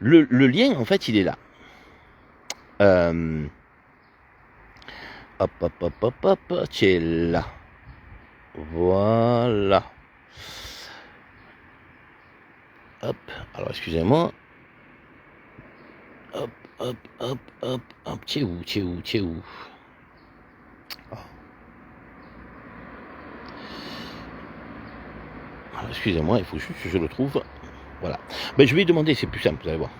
le lien en fait il est là. Hop, tiens là, voilà. Hop, alors excusez-moi. Hop, tiens où oh. Alors, excusez-moi, il faut juste que je le trouve. Voilà. Ben, je vais lui demander, c'est plus simple, vous allez voir.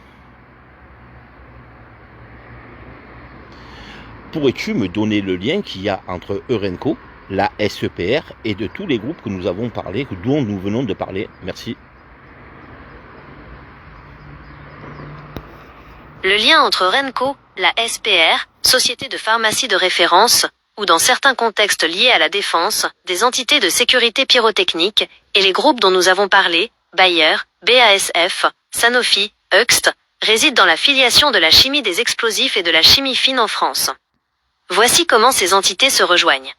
Pourrais-tu me donner le lien qu'il y a entre Eurenco la SEPR et de tous les groupes que nous avons parlé, dont nous venons de parler. Merci. Le lien entre Renco, la SPR, société de pharmacie de référence, ou dans certains contextes liés à la défense, des entités de sécurité pyrotechnique, et les groupes dont nous avons parlé, Bayer, BASF, Sanofi, Hoechst, résident dans la filiation de la chimie des explosifs et de la chimie fine en France. Voici comment ces entités se rejoignent.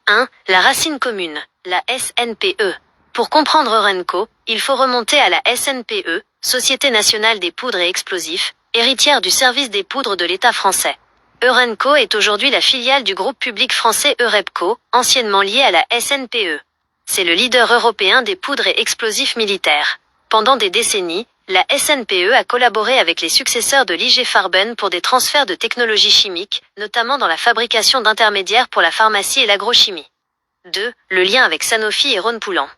1. La racine commune, la SNPE. Pour comprendre Renco, il faut remonter à la SNPE, Société nationale des poudres et explosifs, héritière du service des poudres de l'État français. Eurenco est aujourd'hui la filiale du groupe public français Eurepco, anciennement lié à la SNPE. C'est le leader européen des poudres et explosifs militaires. Pendant des décennies, la SNPE a collaboré avec les successeurs de l'IG Farben pour des transferts de technologies chimiques, notamment dans la fabrication d'intermédiaires pour la pharmacie et l'agrochimie. 2. Le lien avec Sanofi et Rhône-Poulenc.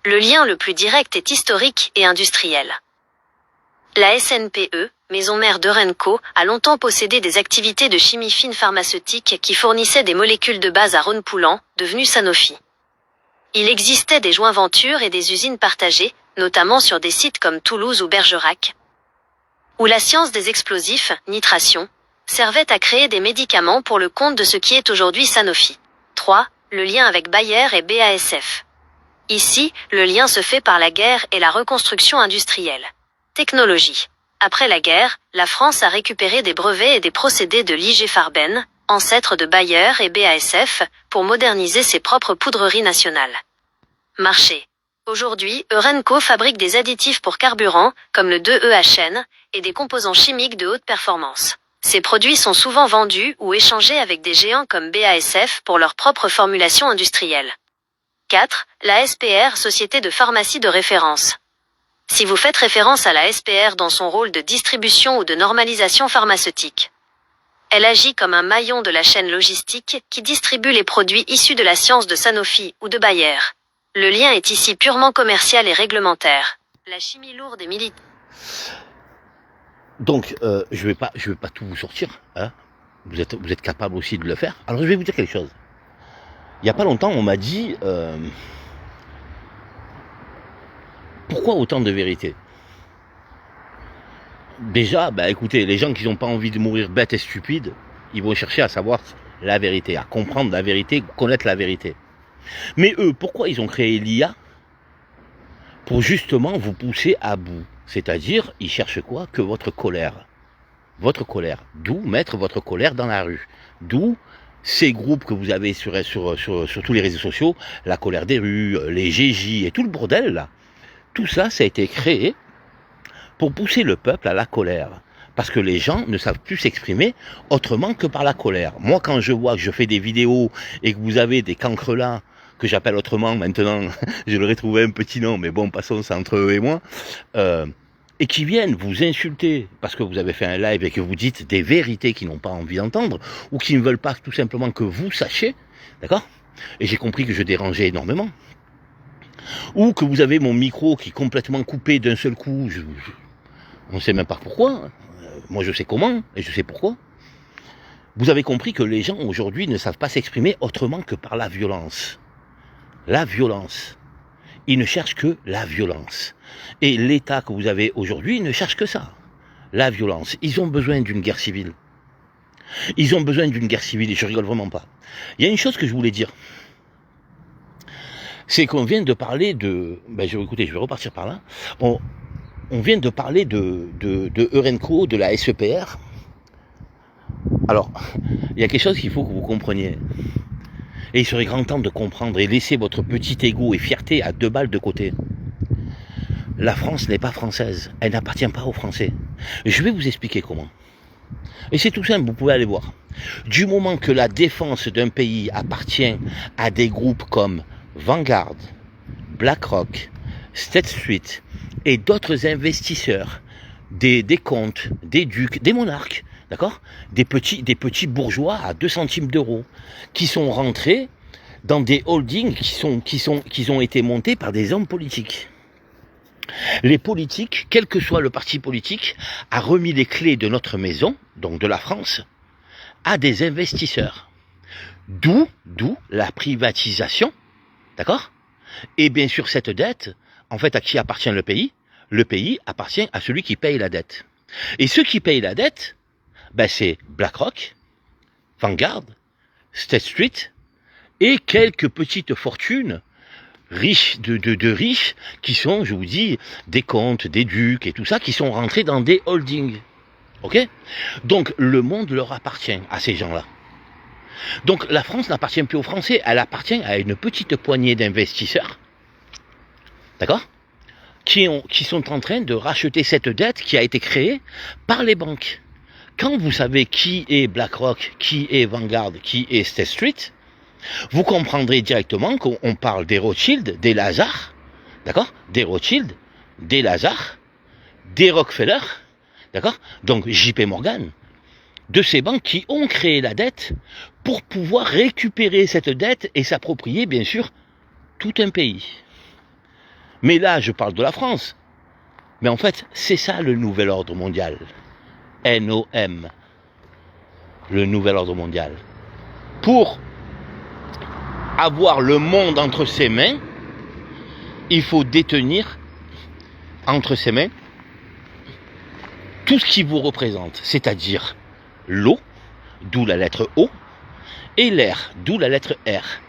Le lien le plus direct est historique et industriel. La SNPE, maison mère d'Eurenco, a longtemps possédé des activités de chimie fine pharmaceutique qui fournissaient des molécules de base à Rhône-Poulenc, devenu Sanofi. Il existait des joint ventures et des usines partagées, notamment sur des sites comme Toulouse ou Bergerac, où la science des explosifs, nitration, servait à créer des médicaments pour le compte de ce qui est aujourd'hui Sanofi. 3. Le lien avec Bayer et BASF. Ici, le lien se fait par la guerre et la reconstruction industrielle. Technologie. Après la guerre, la France a récupéré des brevets et des procédés de l'IG Farben, ancêtre de Bayer et BASF, pour moderniser ses propres poudreries nationales. Marché. Aujourd'hui, Eurenco fabrique des additifs pour carburant, comme le 2EHN, et des composants chimiques de haute performance. Ces produits sont souvent vendus ou échangés avec des géants comme BASF pour leur propre formulation industrielle. 4. La SPR, société de pharmacie de référence. Si vous faites référence à la SPR dans son rôle de distribution ou de normalisation pharmaceutique, elle agit comme un maillon de la chaîne logistique qui distribue les produits issus de la science de Sanofi ou de Bayer. Le lien est ici purement commercial et réglementaire. La chimie lourde et militaire. Donc, je vais pas tout vous sortir, hein. Vous êtes capable aussi de le faire. Alors, je vais vous dire quelque chose. Il y a pas longtemps, on m'a dit pourquoi autant de vérité. Déjà, écoutez, les gens qui n'ont pas envie de mourir bêtes et stupides, ils vont chercher à savoir la vérité, à comprendre la vérité, connaître la vérité. Mais eux, pourquoi ils ont créé l'IA? Pour justement vous pousser à bout. C'est-à-dire, ils cherchent quoi? Que votre colère. Votre colère. D'où mettre votre colère dans la rue. D'où ces groupes que vous avez sur tous les réseaux sociaux, la colère des rues, les GJ et tout le bordel là. Tout ça, ça a été créé pour pousser le peuple à la colère. Parce que les gens ne savent plus s'exprimer autrement que par la colère. Moi, quand je vois que je fais des vidéos et que vous avez des cancrelats, que j'appelle autrement maintenant, je leur ai trouvé un petit nom, mais bon, passons, c'est entre eux et moi, et qui viennent vous insulter parce que vous avez fait un live et que vous dites des vérités qu'ils n'ont pas envie d'entendre, ou qui ne veulent pas tout simplement que vous sachiez, d'accord? Et j'ai compris que je dérangeais énormément. Ou que vous avez mon micro qui est complètement coupé d'un seul coup, on ne sait même pas pourquoi, moi je sais comment, et je sais pourquoi. Vous avez compris que les gens aujourd'hui ne savent pas s'exprimer autrement que par la violence. La violence. Ils ne cherchent que la violence. Et l'État que vous avez aujourd'hui ne cherche que ça. La violence. Ils ont besoin d'une guerre civile. Ils ont besoin d'une guerre civile et je rigole vraiment pas. Il y a une chose que je voulais dire. C'est qu'on vient de parler de... écoutez, je vais repartir par là. On vient de parler de Eurenco, de la SEPR. Alors, il y a quelque chose qu'il faut que vous compreniez. Et il serait grand temps de comprendre et laisser votre petit ego et fierté à 2 balles de côté. La France n'est pas française. Elle n'appartient pas aux Français. Je vais vous expliquer comment. Et c'est tout simple, vous pouvez aller voir. Du moment que la défense d'un pays appartient à des groupes comme Vanguard, BlackRock, State Street et d'autres investisseurs, des comtes, des ducs, des monarques, d'accord, des petits bourgeois à 2 centimes d'euros qui sont rentrés dans des holdings qui ont été montés par des hommes politiques. Les politiques, quel que soit le parti politique, a remis les clés de notre maison, donc de la France, à des investisseurs. D'où la privatisation, d'accord? Et bien sûr, cette dette, en fait, à qui appartient le pays? Le pays appartient à celui qui paye la dette. Et ceux qui payent la dette, ben c'est BlackRock, Vanguard, State Street, et quelques petites fortunes riches de riches qui sont, je vous dis, des comtes, des ducs et tout ça, qui sont rentrés dans des holdings. Ok? Donc le monde leur appartient à ces gens-là. Donc la France n'appartient plus aux Français, elle appartient à une petite poignée d'investisseurs, d'accord, qui sont en train de racheter cette dette qui a été créée par les banques. Quand vous savez qui est BlackRock, qui est Vanguard, qui est State Street, vous comprendrez directement qu'on parle des Rothschild, des Lazare, d'accord, des Rothschild, des Lazare, des Rockefeller, d'accord, donc JP Morgan, de ces banques qui ont créé la dette pour pouvoir récupérer cette dette et s'approprier, bien sûr, tout un pays. Mais là, je parle de la France. Mais en fait, c'est ça le nouvel ordre mondial. NOM. Le nouvel ordre mondial. Pour avoir le monde entre ses mains, il faut détenir entre ses mains tout ce qui vous représente, c'est-à-dire l'eau, d'où la lettre O, et l'air, d'où la lettre R.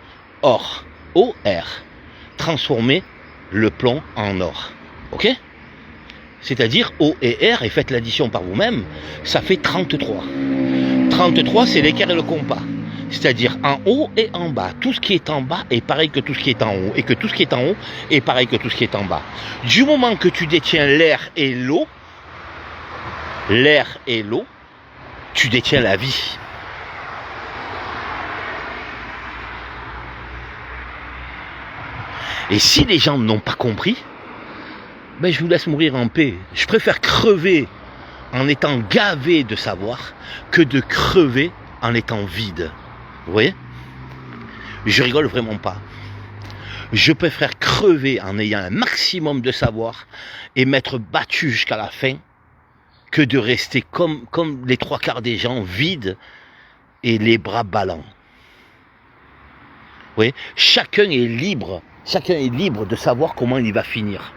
Or, O-R, transformer le plomb en or. Ok? C'est-à-dire O et R, et faites l'addition par vous-même, ça fait 33. 33, c'est l'équerre et le compas. C'est-à-dire en haut et en bas. Tout ce qui est en bas est pareil que tout ce qui est en haut. Et que tout ce qui est en haut est pareil que tout ce qui est en bas. Du moment que tu détiens l'air et l'eau, tu détiens la vie. Et si les gens n'ont pas compris, ben je vous laisse mourir en paix. Je préfère crever en étant gavé de savoir que de crever en étant vide. Vous voyez? Je rigole vraiment pas. Je préfère crever en ayant un maximum de savoir et m'être battu jusqu'à la fin que de rester comme les trois quarts des gens, vides et les bras ballants. Vous voyez? Chacun est libre de savoir comment il va finir.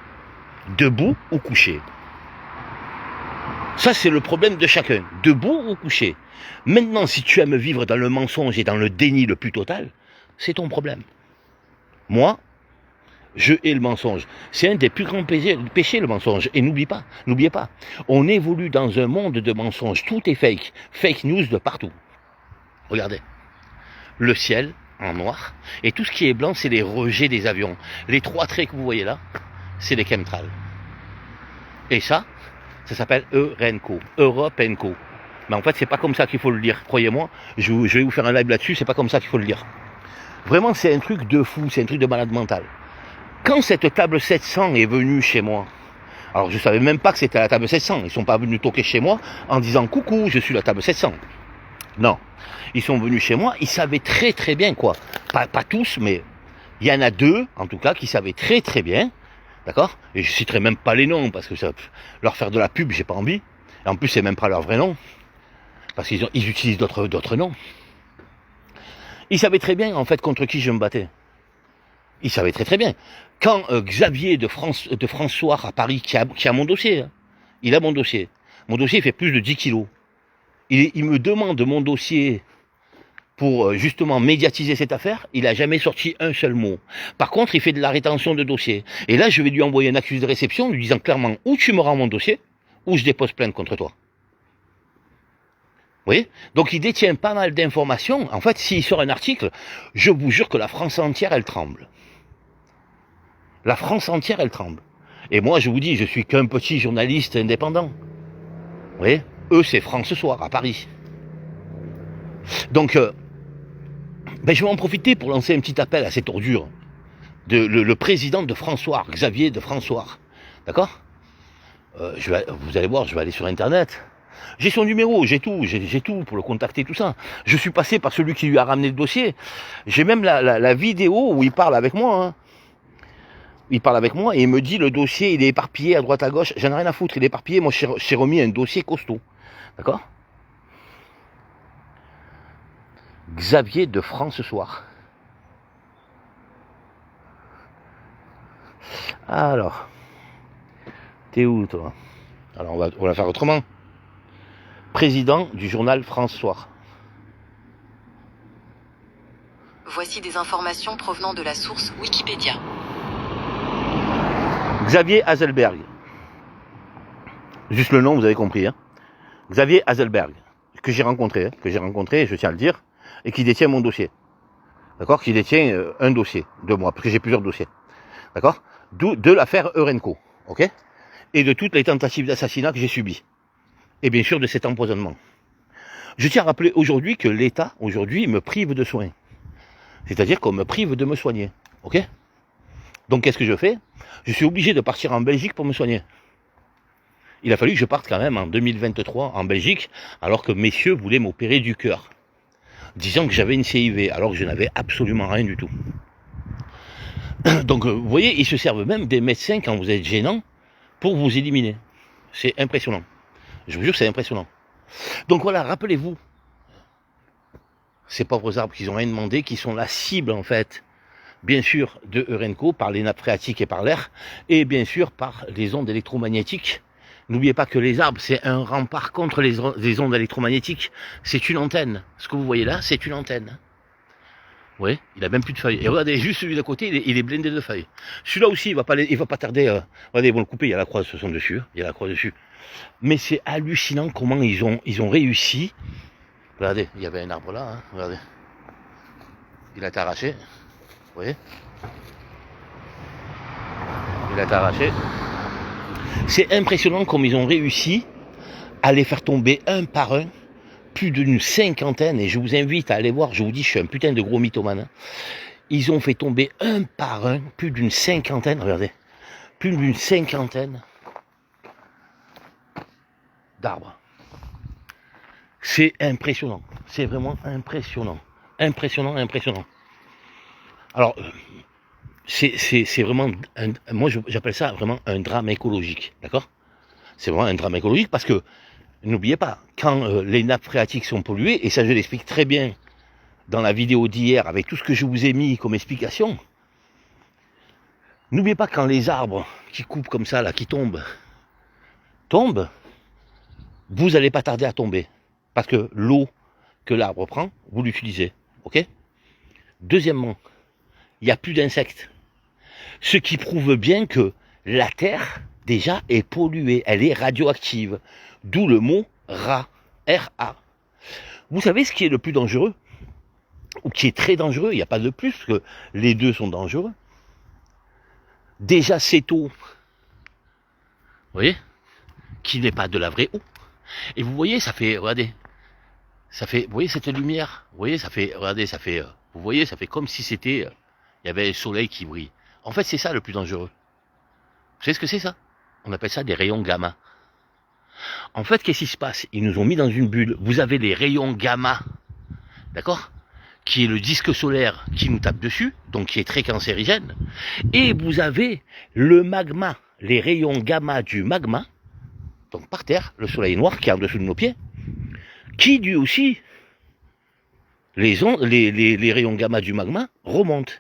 Debout ou couché. Ça, c'est le problème de chacun. Debout ou couché. Maintenant, si tu aimes vivre dans le mensonge et dans le déni le plus total, c'est ton problème. Moi, je hais le mensonge. C'est un des plus grands péchés, le mensonge. Et n'oubliez pas, on évolue dans un monde de mensonges. Tout est fake. Fake news de partout. Regardez. Le ciel en noir. Et tout ce qui est blanc, c'est les rejets des avions. Les trois traits que vous voyez là, c'est les chemtrails. Et ça s'appelle EURENCO, Europe Co. Mais en fait, c'est pas comme ça qu'il faut le lire. Croyez-moi, je vais vous faire un live là-dessus, c'est pas comme ça qu'il faut le lire. Vraiment, c'est un truc de fou, c'est un truc de malade mental. Quand cette table 700 est venue chez moi, alors je savais même pas que c'était la table 700, ils sont pas venus toquer chez moi en disant coucou, je suis la table 700. Non, ils sont venus chez moi, ils savaient très très bien quoi. Pas tous, mais il y en a deux, en tout cas, qui savaient très très bien, d'accord? Et je citerai même pas les noms, parce que ça, leur faire de la pub, j'ai pas envie. Et en plus, c'est même pas leur vrai nom, parce qu'ils utilisent d'autres noms. Ils savaient très bien, en fait, contre qui je me battais. Ils savaient très très bien. Quand Xavier de François à Paris, qui a mon dossier, hein, il a mon dossier. Mon dossier fait plus de 10 kilos. Il me demande mon dossier pour justement médiatiser cette affaire, il n'a jamais sorti un seul mot. Par contre, il fait de la rétention de dossier. Et là, je vais lui envoyer un accusé de réception, lui disant clairement, ou tu me rends mon dossier, ou je dépose plainte contre toi. Vous voyez? Donc, il détient pas mal d'informations. En fait, s'il sort un article, je vous jure que la France entière, elle tremble. La France entière, elle tremble. Et moi, je vous dis, je suis qu'un petit journaliste indépendant. Vous voyez? Eux, c'est France Soir, à Paris. Donc, je vais en profiter pour lancer un petit appel à cette ordure. Le président de François, Xavier de François. D'accord? Vous allez voir, je vais aller sur Internet. J'ai son numéro, j'ai tout pour le contacter, tout ça. Je suis passé par celui qui lui a ramené le dossier. J'ai même la vidéo où il parle avec moi. Hein. Il parle avec moi et il me dit le dossier, il est éparpillé à droite à gauche. J'en ai rien à foutre, il est éparpillé. Moi, j'ai remis un dossier costaud. D'accord? Xavier de France Soir. Alors, t'es où toi? Alors on va faire autrement. Président du journal France Soir. Voici des informations provenant de la source Wikipédia. Xavier Haselberg. Juste le nom, vous avez compris. Hein. Xavier Haselberg, que j'ai rencontré, je tiens à le dire, et qui détient mon dossier. D'accord? Qui détient un dossier de moi, parce que j'ai plusieurs dossiers. D'accord? De l'affaire Eurenco. Ok? Et de toutes les tentatives d'assassinat que j'ai subies. Et bien sûr de cet empoisonnement. Je tiens à rappeler aujourd'hui que l'État, aujourd'hui, me prive de soins. C'est-à-dire qu'on me prive de me soigner. Ok? Donc qu'est-ce que je fais? Je suis obligé de partir en Belgique pour me soigner. Il a fallu que je parte quand même en 2023 en Belgique, alors que messieurs voulaient m'opérer du cœur, disant que j'avais une CIV, alors que je n'avais absolument rien du tout. Donc vous voyez, ils se servent même des médecins quand vous êtes gênant pour vous éliminer. C'est impressionnant. Je vous jure, c'est impressionnant. Donc voilà, rappelez-vous, ces pauvres arbres qui n'ont rien demandé, qui sont la cible en fait, bien sûr, de Eurenco, par les nappes phréatiques et par l'air, et bien sûr par les ondes électromagnétiques. N'oubliez pas que les arbres, c'est un rempart contre les ondes électromagnétiques. C'est une antenne. Ce que vous voyez là, c'est une antenne. Oui, il a même plus de feuilles. Et regardez, juste celui d'à côté, il est blindé de feuilles. Celui-là aussi, il va pas tarder. Regardez, ils vont le couper, il y a la croix de son dessus. Il y a la croix dessus. Mais c'est hallucinant comment ils ont réussi. Regardez, il y avait un arbre là, hein, regardez. Il a été arraché. Vous voyez? Il a été arraché. C'est impressionnant comme ils ont réussi à les faire tomber un par un, plus d'une cinquantaine, et je vous invite à aller voir, je vous dis, je suis un putain de gros mythomane. Hein. Ils ont fait tomber un par un, plus d'une cinquantaine, regardez, plus d'une cinquantaine d'arbres. C'est impressionnant, c'est vraiment impressionnant, impressionnant. Alors, c'est vraiment, moi j'appelle ça vraiment un drame écologique, d'accord? C'est vraiment un drame écologique parce que, n'oubliez pas, quand les nappes phréatiques sont polluées, et ça je l'explique très bien dans la vidéo d'hier avec tout ce que je vous ai mis comme explication, n'oubliez pas quand les arbres qui coupent comme ça, là, qui tombent, vous n'allez pas tarder à tomber. Parce que l'eau que l'arbre prend, vous l'utilisez, ok? Deuxièmement, il n'y a plus d'insectes. Ce qui prouve bien que la Terre, déjà, est polluée, elle est radioactive. D'où le mot Ra, R-A. Vous savez ce qui est le plus dangereux? Ou qui est très dangereux, il n'y a pas de plus, parce que les deux sont dangereux. Déjà, cette eau, vous voyez, qui n'est pas de la vraie eau. Et vous voyez, ça fait, regardez, ça fait, vous voyez cette lumière, vous voyez, ça fait, regardez, ça fait, vous voyez, ça fait comme si c'était, il y avait le soleil qui brille. En fait, c'est ça le plus dangereux. Vous savez ce que c'est ça? On appelle ça des rayons gamma. En fait, qu'est-ce qui se passe? Ils nous ont mis dans une bulle. Vous avez les rayons gamma, d'accord? Qui est le disque solaire qui nous tape dessus, donc qui est très cancérigène. Et vous avez le magma, les rayons gamma du magma, donc par terre, le soleil noir qui est en dessous de nos pieds, qui lui aussi, les rayons gamma du magma remontent.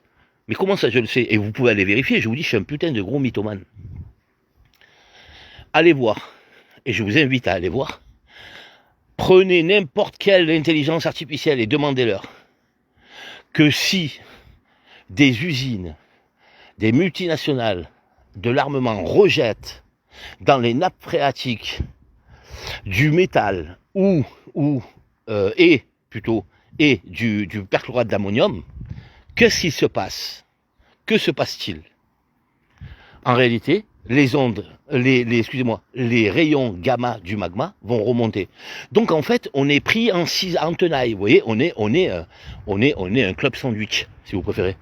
Mais comment ça je le sais? Et vous pouvez aller vérifier, je vous dis, je suis un putain de gros mythomane. Allez voir, et je vous invite à aller voir, prenez n'importe quelle intelligence artificielle et demandez-leur que si des usines, des multinationales de l'armement rejettent dans les nappes phréatiques du métal et du perchlorate d'ammonium, qu'est-ce qui se passe? Que se passe-t-il? En réalité, les ondes, les rayons gamma du magma vont remonter. Donc en fait, on est pris en tenaille. Vous voyez, on est un club sandwich, si vous préférez.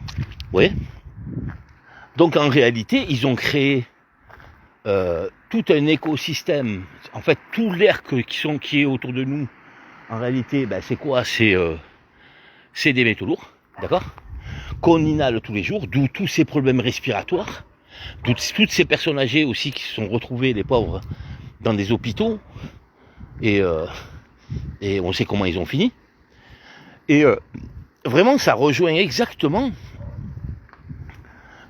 Vous voyez? Donc en réalité, ils ont créé tout un écosystème. En fait, tout l'air qui est autour de nous, en réalité, ben, c'est quoi? C'est des métaux lourds, d'accord? Qu'on inhale tous les jours, d'où tous ces problèmes respiratoires, toutes ces personnes âgées aussi qui se sont retrouvées, les pauvres, dans des hôpitaux, et on sait comment ils ont fini. Et vraiment, ça rejoint exactement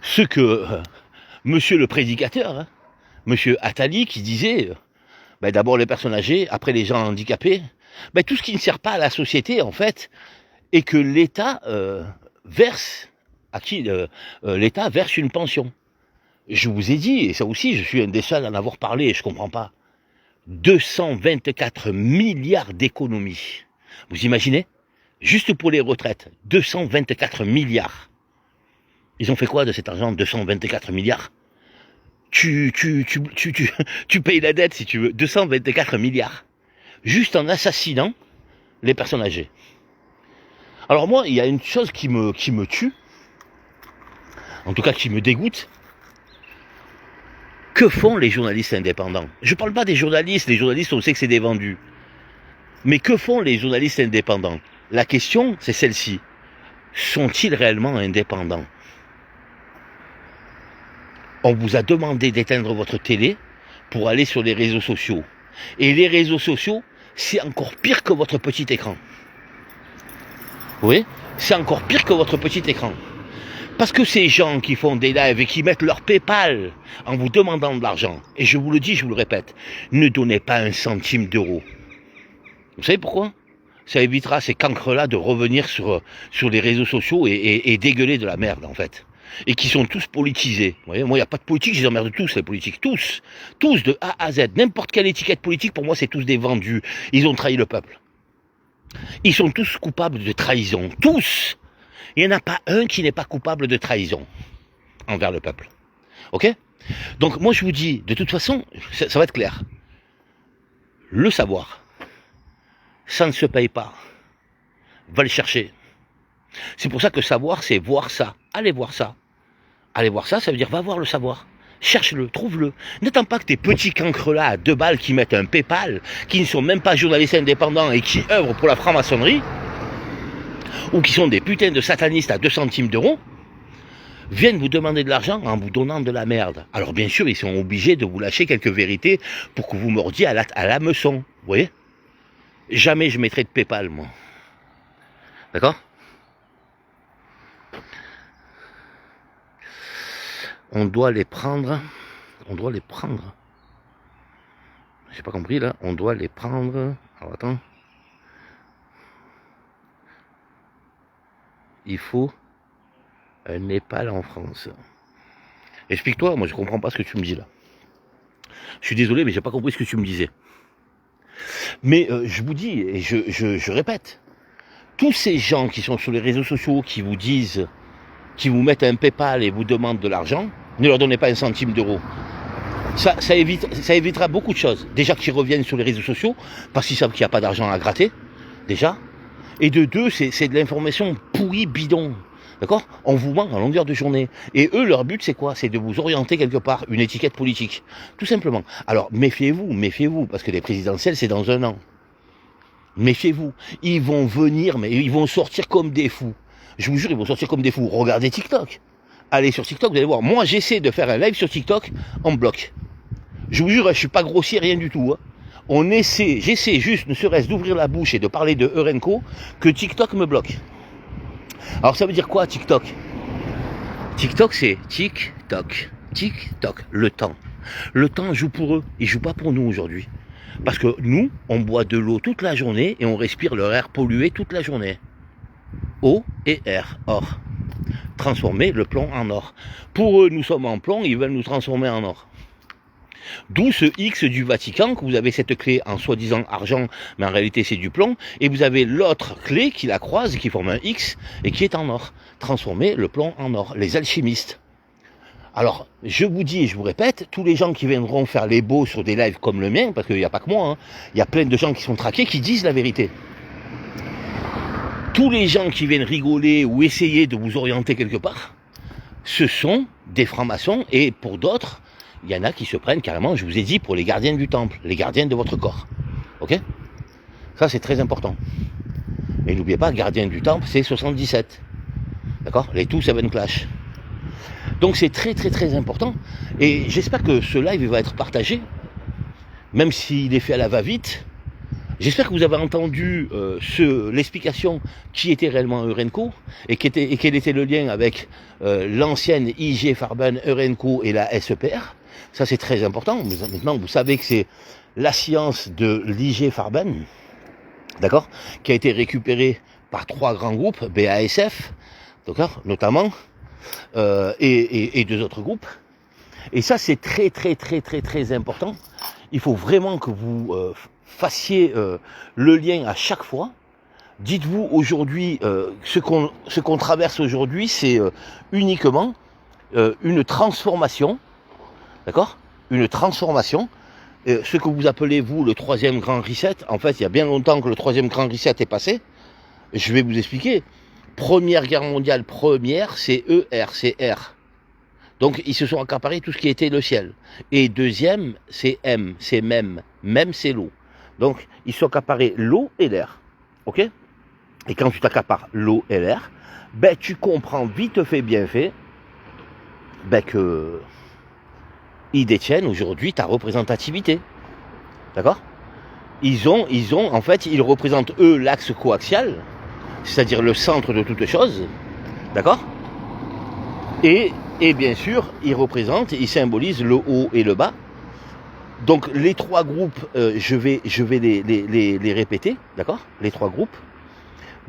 ce que monsieur le prédicateur, hein, monsieur Attali, qui disait, d'abord les personnes âgées, après les gens handicapés, tout ce qui ne sert pas à la société, en fait, et que l'État verse, à qui l'État verse une pension. Je vous ai dit, et ça aussi, je suis un des seuls à en avoir parlé, et je comprends pas, 224 milliards d'économies. Vous imaginez? Juste pour les retraites, 224 milliards. Ils ont fait quoi de cet argent, 224 milliards? Tu payes la dette, si tu veux, 224 milliards. Juste en assassinant les personnes âgées. Alors moi, il y a une chose qui me tue, en tout cas qui me dégoûte. Que font les journalistes indépendants? Je ne parle pas des journalistes, les journalistes on sait que c'est des vendus. Mais que font les journalistes indépendants? La question, c'est celle-ci. Sont-ils réellement indépendants? On vous a demandé d'éteindre votre télé pour aller sur les réseaux sociaux. Et les réseaux sociaux, c'est encore pire que votre petit écran. Oui, c'est encore pire que votre petit écran. Parce que ces gens qui font des lives et qui mettent leur PayPal en vous demandant de l'argent, et je vous le dis, je vous le répète, ne donnez pas un centime d'euro. Vous savez pourquoi? Ça évitera ces cancres-là de revenir sur les réseaux sociaux et dégueuler de la merde, en fait. Et qui sont tous politisés. Vous voyez, moi, il n'y a pas de politique, je les emmerde tous, les politiques. Tous. Tous, de A à Z. N'importe quelle étiquette politique, pour moi, c'est tous des vendus. Ils ont trahi le peuple. Ils sont tous coupables de trahison. Tous. Il n'y en a pas un qui n'est pas coupable de trahison envers le peuple. Ok? Donc moi je vous dis, de toute façon, ça va être clair. Le savoir, ça ne se paye pas. Va le chercher. C'est pour ça que savoir, c'est voir ça. Allez voir ça. Allez voir ça, ça veut dire va voir le savoir. Cherche-le, trouve-le. N'attends pas que tes petits cancres-là à 2 balles qui mettent un PayPal, qui ne sont même pas journalistes indépendants et qui œuvrent pour la franc-maçonnerie, ou qui sont des putains de satanistes à 2 centimes d'euros, viennent vous demander de l'argent en vous donnant de la merde. Alors bien sûr, ils sont obligés de vous lâcher quelques vérités pour que vous mordiez à l'hameçon. Vous voyez? Jamais je mettrai de PayPal, moi. D'accord? On doit les prendre. On doit les prendre. J'ai pas compris là. On doit les prendre. Alors attends. Il faut un Népal en France. Explique-toi, moi je comprends pas ce que tu me dis là. Je suis désolé, mais j'ai pas compris ce que tu me disais. Mais je vous dis, et je répète, tous ces gens qui sont sur les réseaux sociaux, qui vous disent, qui vous mettent un PayPal et vous demandent de l'argent, ne leur donnez pas un centime d'euro. Ça évitera beaucoup de choses. Déjà qu'ils reviennent sur les réseaux sociaux, parce qu'ils savent qu'il n'y a pas d'argent à gratter, déjà. Et de deux, c'est de l'information pourrie, bidon. D'accord? On vous ment en longueur de journée. Et eux, leur but, c'est quoi? C'est de vous orienter quelque part, une étiquette politique. Tout simplement. Alors, méfiez-vous, parce que les présidentielles, c'est dans 1 an. Méfiez-vous. Ils vont venir, mais ils vont sortir comme des fous. Je vous jure, ils vont sortir comme des fous. Regardez TikTok. Allez sur TikTok, vous allez voir. Moi, j'essaie de faire un live sur TikTok en bloc. Je vous jure, je suis pas grossier, rien du tout. Hein. J'essaie juste, ne serait-ce d'ouvrir la bouche et de parler de Eurenco, que TikTok me bloque. Alors ça veut dire quoi TikTok? TikTok c'est TikTok. TikTok, le temps. Le temps joue pour eux, il joue pas pour nous aujourd'hui. Parce que nous, on boit de l'eau toute la journée et on respire leur air pollué toute la journée. Eau et air, or. Transformer le plomb en or. Pour eux, nous sommes en plomb, ils veulent nous transformer en or. D'où ce X du Vatican, que vous avez cette clé en soi-disant argent, mais en réalité c'est du plomb, et vous avez l'autre clé qui la croise, qui forme un X, et qui est en or. Transformer le plomb en or, les alchimistes. Alors, je vous dis et je vous répète, tous les gens qui viendront faire les beaux sur des lives comme le mien, parce qu'il n'y a pas que moi, hein, il y a plein de gens qui sont traqués, qui disent la vérité. Tous les gens qui viennent rigoler ou essayer de vous orienter quelque part, ce sont des francs-maçons, et pour d'autres, il y en a qui se prennent carrément, je vous ai dit, pour les gardiens du temple, les gardiens de votre corps. Ok? Ça, c'est très important. Et n'oubliez pas, gardien du temple, c'est 77. D'accord? Les Two Seven Clash. Donc c'est très très très important. Et j'espère que ce live va être partagé, même s'il est fait à la va-vite, J'espère que vous avez entendu l'explication qui était réellement Eurenco et quel était le lien avec l'ancienne IG Farben, Eurenco et la SEPR. Ça c'est très important. Maintenant vous savez que c'est la science de l'IG Farben, d'accord, qui a été récupérée par 3 grands groupes, BASF, d'accord, notamment, et 2 autres groupes. Et ça c'est très important. Il faut vraiment que vous fassiez le lien à chaque fois. Dites-vous aujourd'hui, ce qu'on traverse aujourd'hui, c'est uniquement une transformation, d'accord, une transformation. Ce que vous appelez, vous, le 3e grand reset, en fait, il y a bien longtemps que le 3e grand reset est passé. Je vais vous expliquer. Première guerre mondiale, première, c'est ER, c'est R. Donc, ils se sont accaparés tout ce qui était le ciel. Et deuxième, c'est M, c'est même. Même, c'est l'eau. Donc, ils se sont accaparés l'eau et l'air. Ok? Et quand tu t'accapares l'eau et l'air, ben, tu comprends vite fait, bien fait, ben, que ils détiennent aujourd'hui ta représentativité. D'accord? En fait, ils représentent, eux, l'axe coaxial, c'est-à-dire le centre de toute chose. D'accord? Et bien sûr, ils symbolisent le haut et le bas. Donc, les 3 groupes, je vais les répéter. D'accord? Les 3 groupes.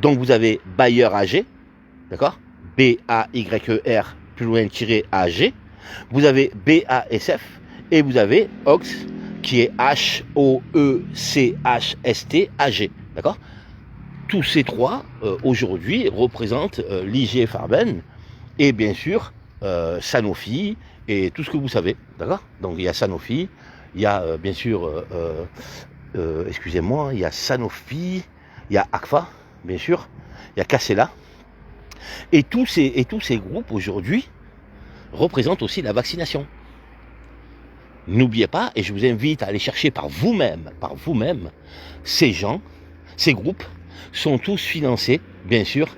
Donc, vous avez Bayer AG. D'accord? B-A-Y-E-R, plus loin, tiré AG. Vous avez BASF et vous avez OX qui est H-O-E-C-H-S-T-A-G. D'accord? Tous ces 3 aujourd'hui représentent l'IG Farben et bien sûr Sanofi et tout ce que vous savez. D'accord? Donc il y a Sanofi, il y a bien sûr, excusez-moi, il y a Sanofi, il y a Agfa, bien sûr, il y a Cassella. Et tous ces groupes aujourd'hui représentent aussi la vaccination. N'oubliez pas, et je vous invite à aller chercher par vous-même, ces gens, ces groupes sont tous financés, bien sûr,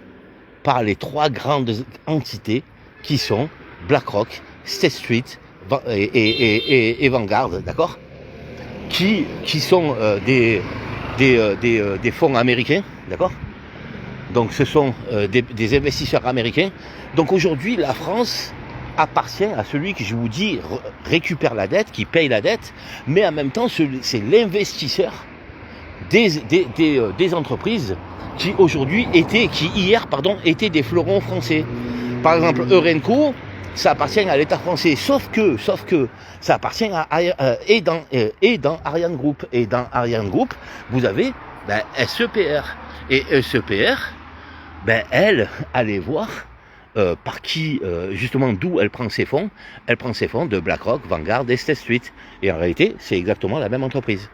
par les 3 grandes entités qui sont BlackRock, State Street et Vanguard, d'accord, qui sont des fonds américains, d'accord. Donc ce sont des investisseurs américains. Donc aujourd'hui, la France appartient à celui qui, je vous dis, récupère la dette, qui paye la dette, mais en même temps, c'est l'investisseur des entreprises qui hier, étaient des fleurons français. Par exemple, Eurenco, ça appartient à l'État français, sauf que ça appartient et dans Ariane Group. Et dans Ariane Group, vous avez SEPR. Et SEPR, elle, allez voir par qui, justement, d'où elle prend ses fonds. Elle prend ses fonds de BlackRock, Vanguard et State Street. Et en réalité, c'est exactement la même entreprise.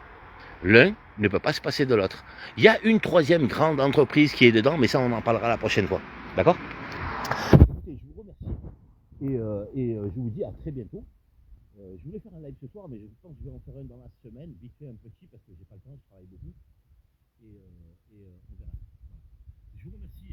L'un ne peut pas se passer de l'autre. Il y a une 3e grande entreprise qui est dedans, mais ça, on en parlera la prochaine fois. D'accord? Écoutez, je vous remercie. Et je vous dis à très bientôt. Je voulais faire un live ce soir, mais je pense que je vais en faire un dans la semaine, vite fait un petit, parce que j'ai pas le temps, je travaille beaucoup. Et on verra. Je vous remercie.